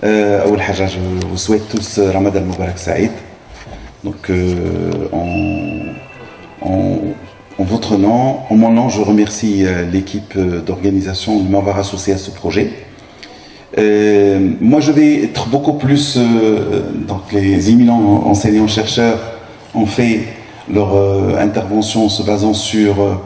أول حاجة, je vous souhaite tous Ramadan Mubarak Saïd. Donc, en votre nom, en mon nom, je remercie l'équipe d'organisation de m'avoir associé à ce projet. Moi, je vais être beaucoup plus, donc les éminents enseignants-chercheurs ont fait leur intervention en se basant sur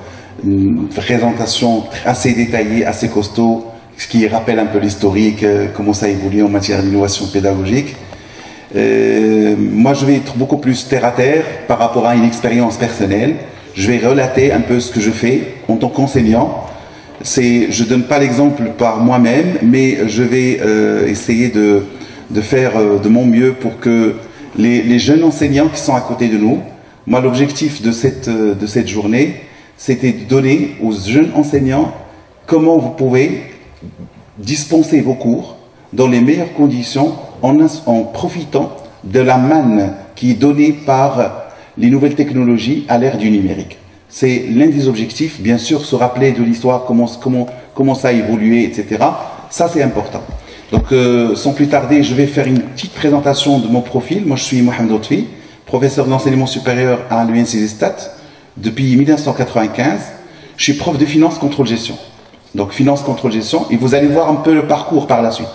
une présentation assez détaillée, assez costaud, ce qui rappelle un peu l'historique, comment ça évolue en matière d'innovation pédagogique. Moi, je vais être beaucoup plus terre à terre par rapport à une expérience personnelle. Je vais relater un peu ce que je fais en tant qu'enseignant. Je ne donne pas l'exemple par moi-même, mais je vais essayer de faire de mon mieux pour que les jeunes enseignants qui sont à côté de nous, moi l'objectif de cette journée, c'était de donner aux jeunes enseignants comment vous pouvez dispenser vos cours dans les meilleures conditions en profitant de la manne qui est donnée par les nouvelles technologies à l'ère du numérique. C'est l'un des objectifs, bien sûr, se rappeler de l'histoire, comment ça a évolué, etc. Ça, c'est important. Donc, sans plus tarder, je vais faire une petite présentation de mon profil. Moi, je suis Mohamed Lotfi, professeur d'enseignement supérieur à l'UNCG-STAT depuis 1995. Je suis prof de finance, contrôle, gestion. Donc, finance, contrôle, gestion. Et vous allez voir un peu le parcours par la suite.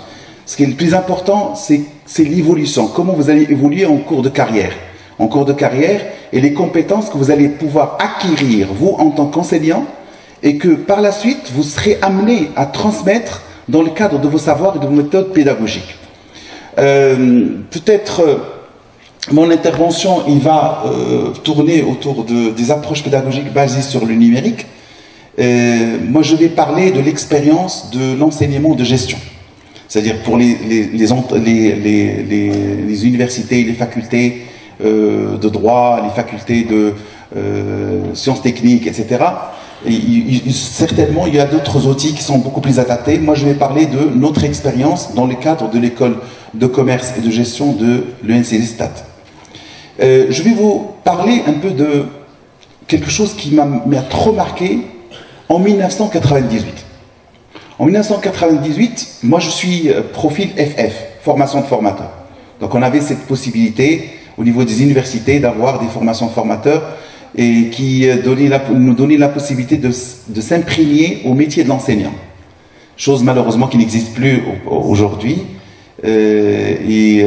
Ce qui est le plus important, c'est l'évolution. Comment vous allez évoluer en cours de carrière. En cours de carrière et les compétences que vous allez pouvoir acquérir, vous, en tant qu'enseignant, et que par la suite, vous serez amené à transmettre dans le cadre de vos savoirs et de vos méthodes pédagogiques. Peut-être mon intervention, il va tourner autour des approches pédagogiques basées sur le numérique. Moi, je vais parler de l'expérience de l'enseignement de gestion. C'est-à-dire pour les universités, les facultés de droit, les facultés de sciences techniques, etc. Certainement, il y a d'autres outils qui sont beaucoup plus adaptés. Moi, je vais parler de notre expérience dans le cadre de l'école de commerce et de gestion de l'UNCG-STAT. Je vais vous parler un peu de quelque chose qui m'a trop marqué en 1998. En 1998, moi, je suis profil FF, formation de formateur. Donc, on avait cette possibilité au niveau des universités d'avoir des formations de formateurs et qui nous donnaient la possibilité de s'imprégner au métier de l'enseignant. Chose malheureusement qui n'existe plus aujourd'hui. Et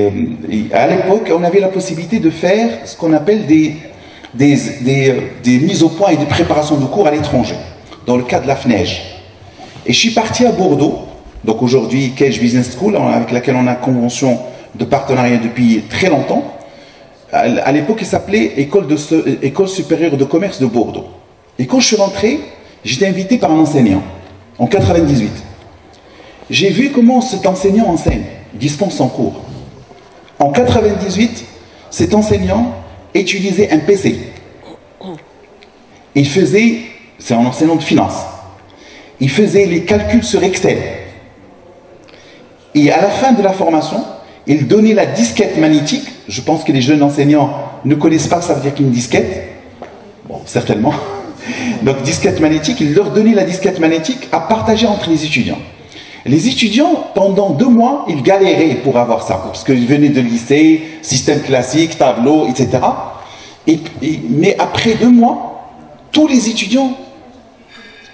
à l'époque, on avait la possibilité de faire ce qu'on appelle des mises au point et des préparations de cours à l'étranger, dans le cas de la FNEJ. Et je suis parti à Bordeaux, donc aujourd'hui Cage Business School, avec laquelle on a une convention de partenariat depuis très longtemps. À l'époque, il s'appelait École supérieure de commerce de Bordeaux. Et quand je suis rentré, j'étais invité par un enseignant, en 98. J'ai vu comment cet enseignant enseigne, dispense son cours. En 98, cet enseignant utilisait un PC. Il faisait, c'est un enseignant de finance, il faisait les calculs sur Excel. Et à la fin de la formation, il donnait la disquette magnétique. Je pense que les jeunes enseignants ne connaissent pas, ça veut dire qu'une disquette. Bon, certainement. Donc, disquette magnétique, il leur donnait la disquette magnétique à partager entre les étudiants. Les étudiants, pendant 2 mois, ils galéraient pour avoir ça, parce qu'ils venaient de lycée, système classique, tableau, etc. Mais après 2 mois, tous les étudiants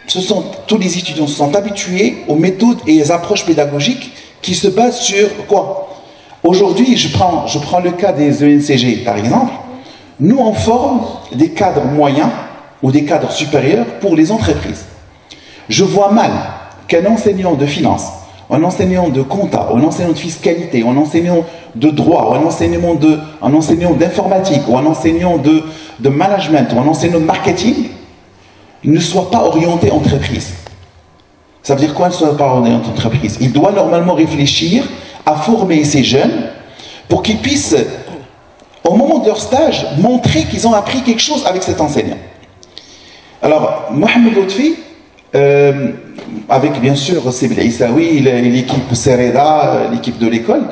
se sont habitués aux méthodes et aux approches pédagogiques qui se basent sur quoi? Aujourd'hui, je prends le cas des ENCG, par exemple. Nous, on forme des cadres moyens ou des cadres supérieurs pour les entreprises. Je vois mal qu'un enseignant de finance, un enseignant de compta, un enseignant de fiscalité, un enseignant de droit, un enseignant d'informatique, ou un enseignant de management, ou un enseignant de marketing, ne soit pas orienté entreprise. Ça veut dire quoi, ne soit pas orienté entreprise? Il doit normalement réfléchir à former ces jeunes pour qu'ils puissent, au moment de leur stage, montrer qu'ils ont appris quelque chose avec cet enseignant. Alors, Mohamed Lotfi, avec bien sûr Sibel Issaoui, l'équipe Sereda, l'équipe de l'école,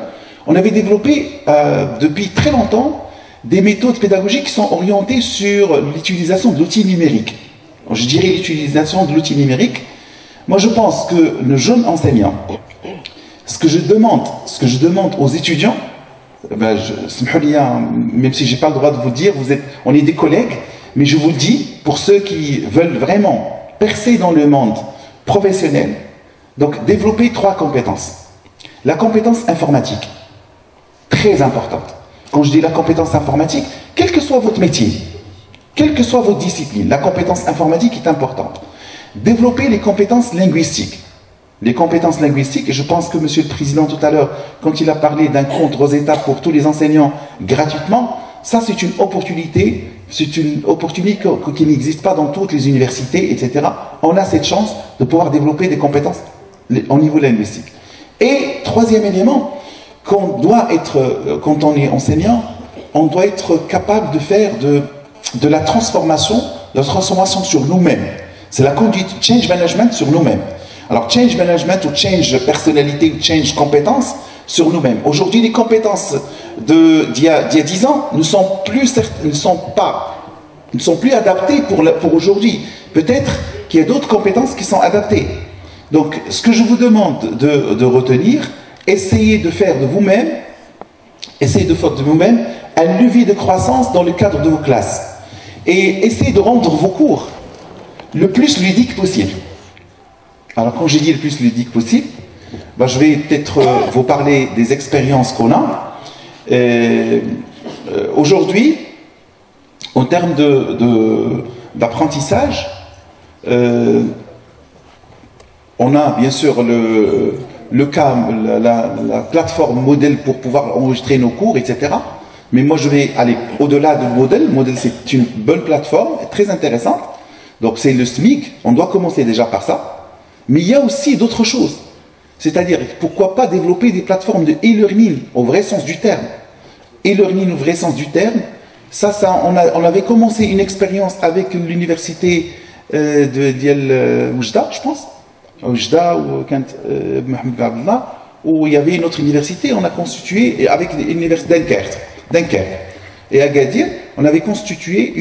on avait développé depuis très longtemps des méthodes pédagogiques qui sont orientées sur l'utilisation de l'outil numérique. Je dirais l'utilisation de l'outil numérique. Moi, je pense que le jeune enseignant, Ce que je demande aux étudiants, ben même si je n'ai pas le droit de vous dire, on est des collègues, mais je vous le dis, pour ceux qui veulent vraiment percer dans le monde professionnel, donc développer 3 compétences. La compétence informatique, très importante. Quand je dis la compétence informatique, quel que soit votre métier, quelle que soit votre discipline, la compétence informatique est importante. Développer les compétences linguistiques. Les compétences linguistiques, et je pense que Monsieur le Président tout à l'heure, quand il a parlé d'un compte Rosetta pour tous les enseignants gratuitement, ça c'est une opportunité qui n'existe pas dans toutes les universités, etc. On a cette chance de pouvoir développer des compétences au niveau linguistique. Et troisième élément, quand on est enseignant, on doit être capable de faire de la transformation sur nous-mêmes. C'est la conduite, change management sur nous-mêmes. Alors, change management ou change personnalité ou change compétences sur nous-mêmes. Aujourd'hui, les compétences d'il y a 10 ans ne sont plus adaptées pour aujourd'hui. Peut-être qu'il y a d'autres compétences qui sont adaptées. Donc, ce que je vous demande de retenir, essayez de faire de vous-même un levier de croissance dans le cadre de vos classes. Et essayez de rendre vos cours le plus ludique possible. Alors, quand j'ai dit le plus ludique possible, ben, je vais peut-être vous parler des expériences qu'on a. Aujourd'hui, en termes d'apprentissage, on a bien sûr la plateforme modèle pour pouvoir enregistrer nos cours, etc. Mais moi, je vais aller au-delà du modèle. Modèle, c'est une bonne plateforme, très intéressante. Donc, c'est le SMIC. On doit commencer déjà par ça. Mais il y a aussi d'autres choses. C'est-à-dire, pourquoi pas développer des plateformes de e-learning au vrai sens du terme. E-learning au vrai sens du terme, on avait commencé une expérience avec l'université de Dial Oujda, je pense. Oujda ou Mohamed Abdallah, où il y avait une autre université, on a constitué avec l'université Dunkerque. Et à Agadir, on avait constitué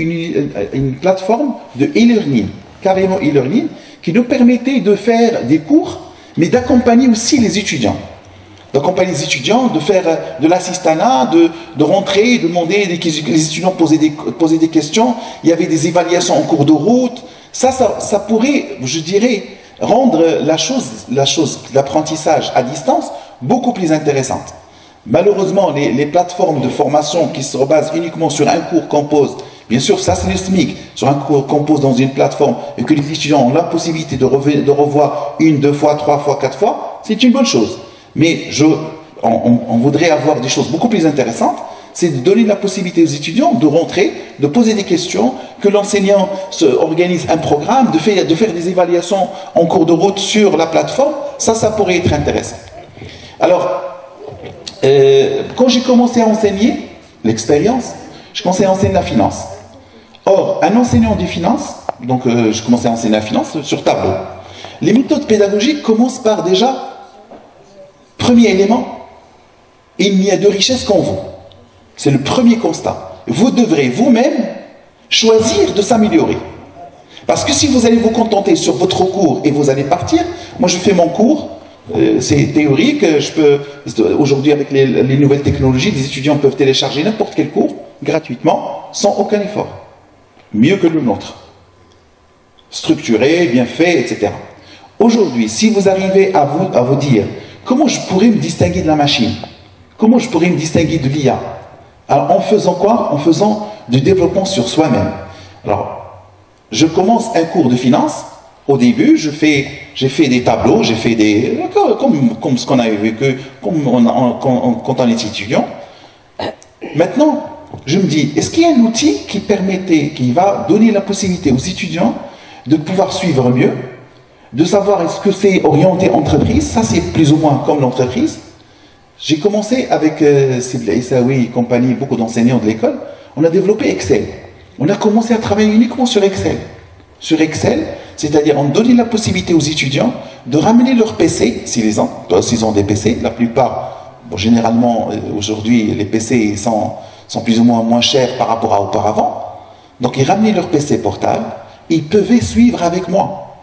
une plateforme de e-learning, carrément e-learning, qui nous permettait de faire des cours, mais d'accompagner aussi les étudiants. D'accompagner les étudiants, de faire de l'assistanat, de rentrer, demander, les étudiants posaient des questions, il y avait des évaluations en cours de route. Ça pourrait, je dirais, rendre l'apprentissage à distance beaucoup plus intéressante. Malheureusement, les plateformes de formation qui se basent uniquement sur un cours qu'on pose, bien sûr, ça c'est le SMIC, sur un cours qu'on pose dans une plateforme et que les étudiants ont la possibilité de revoir 1, 2 fois, 3 fois, 4 fois, c'est une bonne chose. Mais on voudrait avoir des choses beaucoup plus intéressantes, c'est de donner la possibilité aux étudiants de rentrer, de poser des questions, que l'enseignant organise un programme, de faire des évaluations en cours de route sur la plateforme, ça pourrait être intéressant. Alors, quand j'ai commencé à enseigner l'expérience, je commençais à enseigner la finance. Or, un enseignant de finance, donc je commençais à enseigner la finance sur tableau. Les méthodes pédagogiques commencent par déjà, premier élément, il n'y a de richesse qu'en vous. C'est le premier constat. Vous devrez vous-même choisir de s'améliorer. Parce que si vous allez vous contenter sur votre cours et vous allez partir, moi je fais mon cours, c'est théorique, aujourd'hui avec les nouvelles technologies, les étudiants peuvent télécharger n'importe quel cours gratuitement, sans aucun effort. Mieux que le nôtre. Structuré, bien fait, etc. Aujourd'hui, si vous arrivez à vous dire comment je pourrais me distinguer de la machine, comment je pourrais me distinguer de l'IA, alors en faisant quoi? En faisant du développement sur soi-même. Alors, je commence un cours de finance. Au début, j'ai fait des tableaux, j'ai fait des... Comme ce qu'on avait vécu quand on est étudiant. Maintenant, je me dis, est-ce qu'il y a un outil qui va donner la possibilité aux étudiants de pouvoir suivre mieux, de savoir est-ce que c'est orienté entreprise, ça c'est plus ou moins comme l'entreprise. J'ai commencé avec Sibla Issaoui et compagnie, beaucoup d'enseignants de l'école, on a développé Excel. On a commencé à travailler uniquement sur Excel. Sur Excel, c'est-à-dire on donnait la possibilité aux étudiants de ramener leur PC, s'ils ont des PC, la plupart, bon, généralement aujourd'hui les PC sont plus ou moins chers par rapport à auparavant, donc ils ramenaient leur PC portable, ils pouvaient suivre avec moi.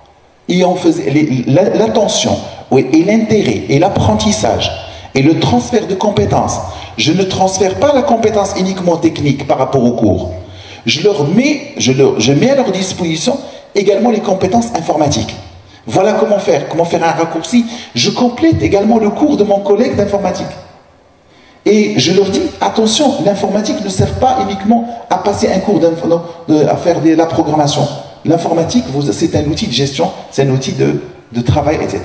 Et on faisait l'attention, oui, et l'intérêt, et l'apprentissage, et le transfert de compétences. Je ne transfère pas la compétence uniquement technique par rapport au cours. Je mets à leur disposition également les compétences informatiques. Voilà comment faire un raccourci. Je complète également le cours de mon collègue d'informatique. Et je leur dis, attention, l'informatique ne sert pas uniquement à passer un cours, à faire de la programmation. L'informatique, c'est un outil de gestion, c'est un outil de travail, etc.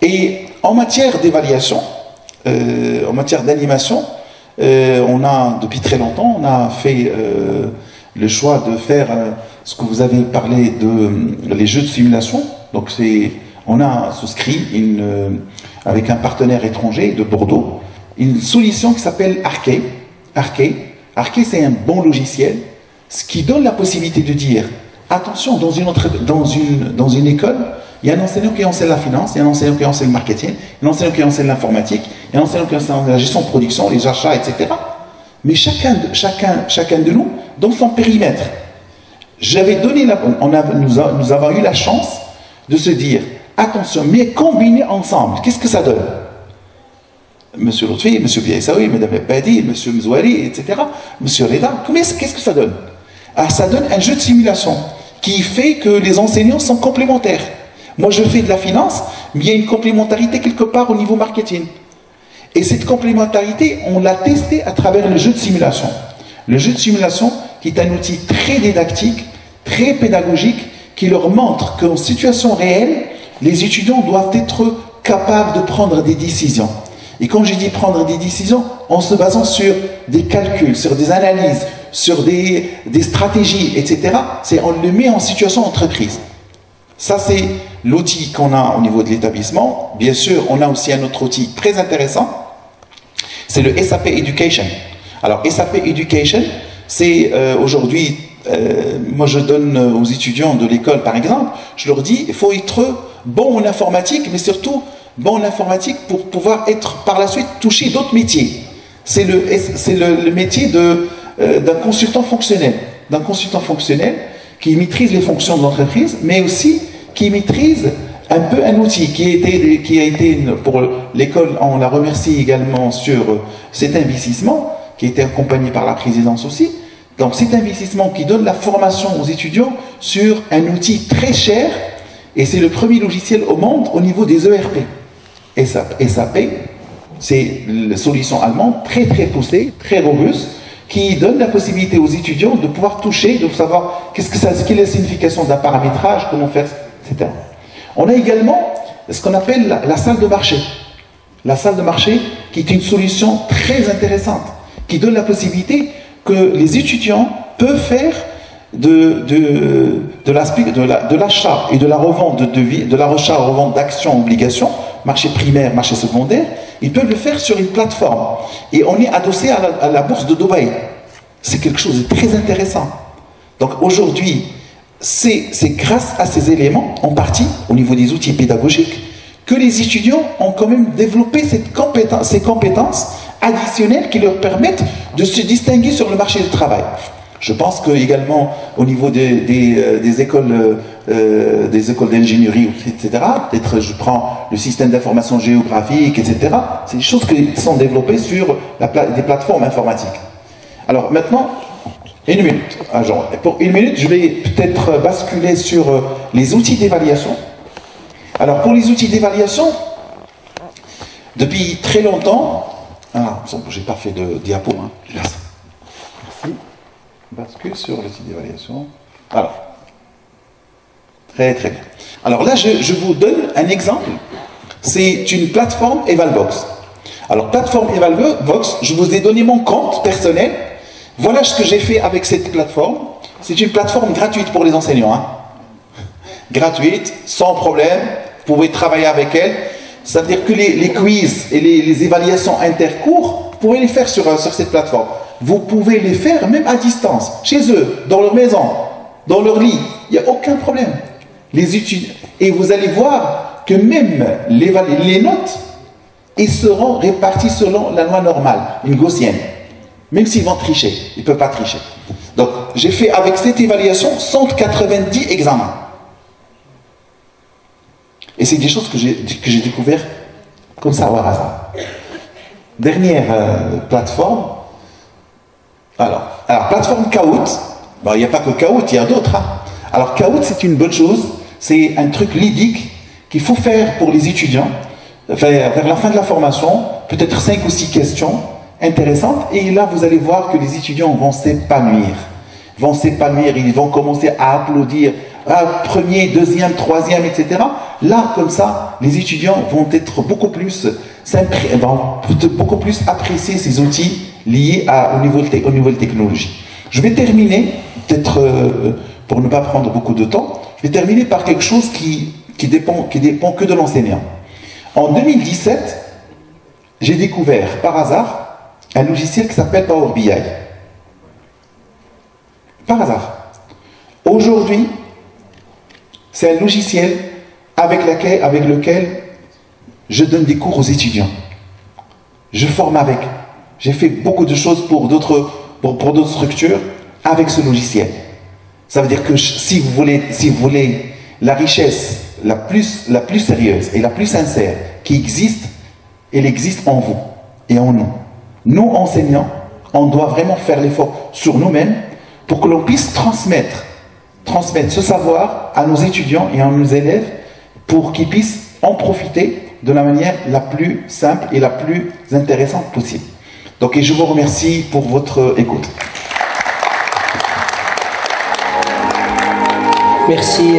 Et en matière d'évaluation, en matière d'animation, on a, depuis très longtemps, on a fait le choix de faire ce que vous avez parlé de les jeux de simulation. Donc on a souscrit avec un partenaire étranger de Bordeaux, une solution qui s'appelle Arkay. Arkay, c'est un bon logiciel, ce qui donne la possibilité de dire, attention, dans une école, il y a un enseignant qui enseigne la finance, il y a un enseignant qui enseigne le marketing, il y a un enseignant qui enseigne l'informatique, il y a un enseignant qui enseigne la gestion de production, les achats, etc. Mais chacun de nous, dans son périmètre. Nous avons eu la chance de se dire, attention, mais combiner ensemble, qu'est-ce que ça donne? Monsieur Lotfi, Monsieur Biaïsaoui, Madame Ebadi, Monsieur Mzouari, etc., Monsieur Reda, qu'est-ce que ça donne? Ah, ça donne un jeu de simulation qui fait que les enseignants sont complémentaires. Moi, je fais de la finance, mais il y a une complémentarité quelque part au niveau marketing. Et cette complémentarité, on l'a testée à travers le jeu de simulation. Le jeu de simulation, qui est un outil très didactique, très pédagogique, qui leur montre qu'en situation réelle, les étudiants doivent être capables de prendre des décisions. Et quand je dis prendre des décisions, en se basant sur des calculs, sur des analyses, sur des stratégies, etc., on le met en situation entreprise. Ça, c'est l'outil qu'on a au niveau de l'établissement. Bien sûr, on a aussi un autre outil très intéressant, c'est le SAP Education. Alors, SAP Education, c'est aujourd'hui, moi je donne aux étudiants de l'école, par exemple, je leur dis, il faut être bon en informatique, mais surtout bon en informatique pour pouvoir être par la suite toucher d'autres métiers. C'est le métier d'un consultant fonctionnel. D'un consultant fonctionnel qui maîtrise les fonctions de l'entreprise, mais aussi qui maîtrise un peu un outil qui a été pour l'école, on la remercie également sur cet investissement, qui a été accompagné par la présidence aussi. Donc cet investissement qui donne la formation aux étudiants sur un outil très cher, et c'est le premier logiciel au monde au niveau des ERP. SAP, c'est une solution allemande très très poussée, très robuste, qui donne la possibilité aux étudiants de pouvoir toucher, de savoir quelle est la signification d'un paramétrage, comment faire, etc. On a également ce qu'on appelle la salle de marché. La salle de marché qui est une solution très intéressante, qui donne la possibilité que les étudiants peuvent faire de l'achat et de la revente de la revente d'actions, obligations, marché primaire, marché secondaire, ils peuvent le faire sur une plateforme. Et on est adossé à la bourse de Dubaï. C'est quelque chose de très intéressant. Donc aujourd'hui, c'est grâce à ces éléments, en partie, au niveau des outils pédagogiques, que les étudiants ont quand même développé ces compétences additionnelles qui leur permettent de se distinguer sur le marché du travail. Je pense que également au niveau des écoles d'ingénierie, etc., peut-être je prends le système d'information géographique, etc., c'est des choses qui sont développées sur des plateformes informatiques. Alors maintenant, une minute. Pour une minute, je vais peut-être basculer sur les outils d'évaluation. Alors pour les outils d'évaluation, depuis très longtemps, j'ai pas fait de diapo, hein. Merci. Bascule sur l'outil d'évaluation. Alors, très très bien. Alors là, je vous donne un exemple. C'est une plateforme Evalbox. Alors, plateforme Evalbox, je vous ai donné mon compte personnel. Voilà ce que j'ai fait avec cette plateforme. C'est une plateforme gratuite pour les enseignants. Hein. Gratuite, sans problème. Vous pouvez travailler avec elle. Ça veut dire que les quiz et les évaluations intercours, vous pouvez les faire sur cette plateforme. Vous pouvez les faire même à distance, chez eux, dans leur maison, dans leur lit. Il n'y a aucun problème. Les étudiants, et vous allez voir que même les notes, ils seront répartis selon la loi normale, une gaussienne. Même s'ils vont tricher, ils ne peuvent pas tricher. Donc, j'ai fait avec cette évaluation 190 examens. Et c'est des choses que j'ai découvert comme ça, par hasard. Dernière plateforme. Alors, plateforme Kahoot. Bon, il n'y a pas que Kahoot, il y a d'autres. Hein. Alors, Kahoot, c'est une bonne chose. C'est un truc ludique qu'il faut faire pour les étudiants. Vers la fin de la formation, peut-être 5 ou 6 questions intéressantes. Et là, vous allez voir que les étudiants vont s'épanouir. Ils vont commencer à applaudir. Premier, deuxième, troisième, etc. Là, comme ça, les étudiants vont être beaucoup plus apprécier ces outils liés aux nouvelles technologies. Je vais terminer, peut-être pour ne pas prendre beaucoup de temps, je vais terminer par quelque chose qui dépend que de l'enseignant. En 2017, j'ai découvert par hasard un logiciel qui s'appelle Power BI. Par hasard. Aujourd'hui, c'est un logiciel avec lequel je donne des cours aux étudiants. Je forme avec. J'ai fait beaucoup de choses pour d'autres structures avec ce logiciel. Ça veut dire que si vous voulez la richesse la plus sérieuse et la plus sincère qui existe, elle existe en vous et en nous. Nous, enseignants, on doit vraiment faire l'effort sur nous-mêmes pour que l'on puisse transmettre ce savoir à nos étudiants et à nos élèves pour qu'ils puissent en profiter de la manière la plus simple et la plus intéressante possible. Donc, et je vous remercie pour votre écoute. Merci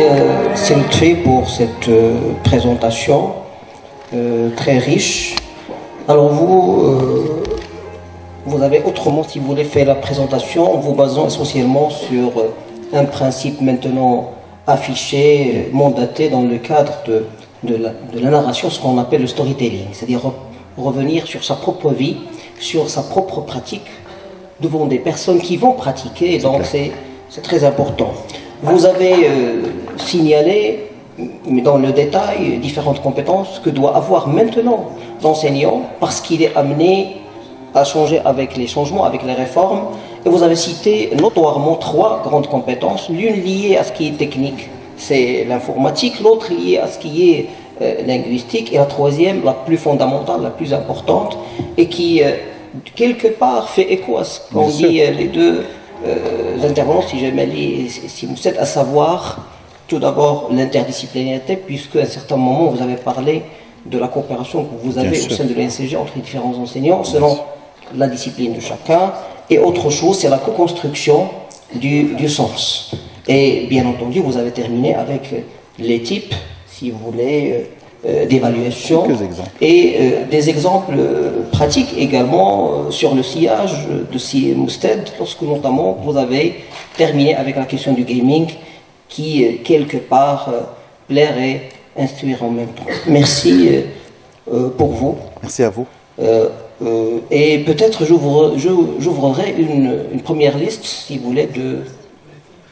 Seltri pour cette présentation très riche. Alors vous avez autrement, si vous voulez, fait la présentation en vous basant essentiellement sur un principe maintenant affiché, mandaté dans le cadre de la narration, ce qu'on appelle le storytelling, c'est-à-dire revenir sur sa propre vie, sur sa propre pratique, devant des personnes qui vont pratiquer, et donc c'est très important. Vous avez signalé, mais dans le détail, différentes compétences que doit avoir maintenant l'enseignant, parce qu'il est amené à changer avec les changements, avec les réformes. Et vous avez cité notoirement 3 grandes compétences, l'une liée à ce qui est technique, c'est l'informatique, l'autre liée à ce qui est linguistique, et la troisième, la plus fondamentale, la plus importante, et qui, quelque part, fait écho à ce qu'ont dit les deux intervenants, si vous êtes, à savoir, tout d'abord, l'interdisciplinarité, puisque à un certain moment, vous avez parlé de la coopération que vous avez au sein de l'ENCG entre les différents enseignants, selon la discipline de chacun, et autre chose, c'est la co-construction du sens. Et bien entendu, vous avez terminé avec les types, si vous voulez, d'évaluation et des exemples pratiques également sur le sillage de Mousted, lorsque notamment vous avez terminé avec la question du gaming qui, quelque part, plaire et instruire en même temps. Merci pour vous. Merci à vous. Et peut-être j'ouvrirai une première liste, si vous voulez,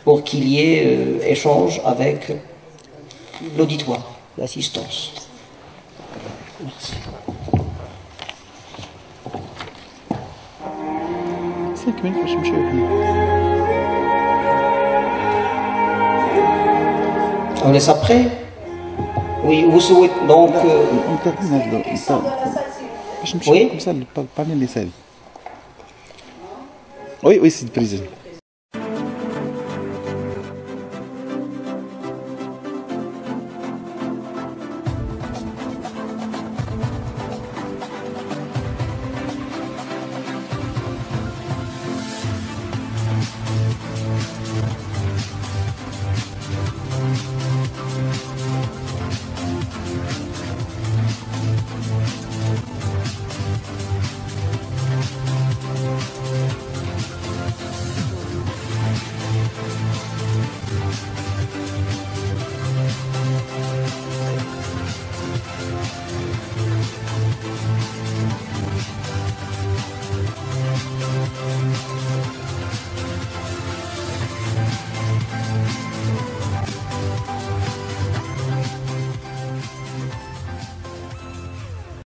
pour qu'il y ait échange avec l'auditoire, l'assistance. Merci. On laisse après. Oui, vous souhaitez donc... on termine oui, comme ça, parmi les salles. Oui, c'est le président.